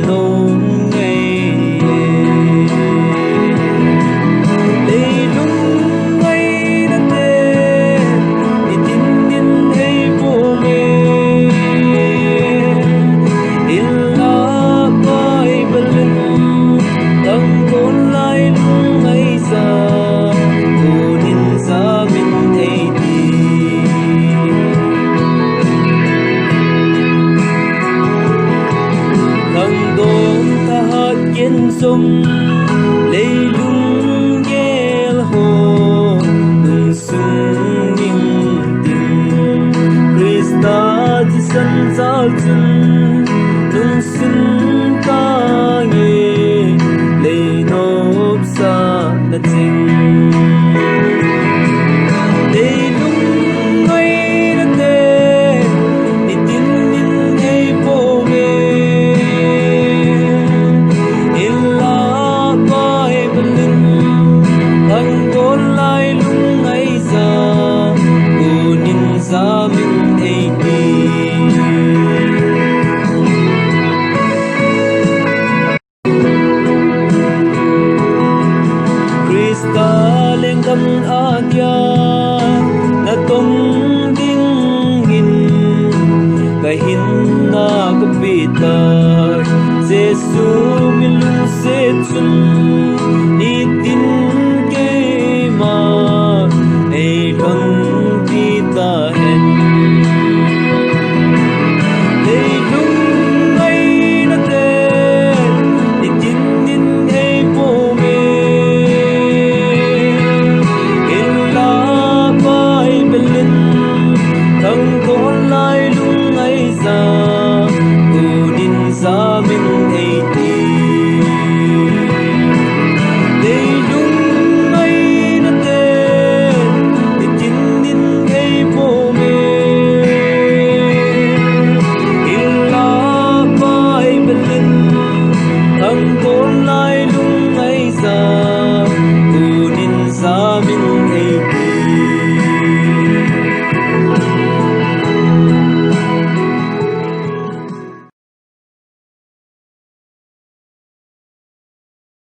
nôn ngày lấy lung ngày đã thế đi tin nhìn hay vô mê illa bay belen tang con lai lung ngày sa kunin sa min hay đi thằng đốm ta hát kiến sông lấy lung ghé hồ đừng sung ninh tình Christa chỉ sân giao chân đừng xin ta nghe lấy nộp xa đã tình Sa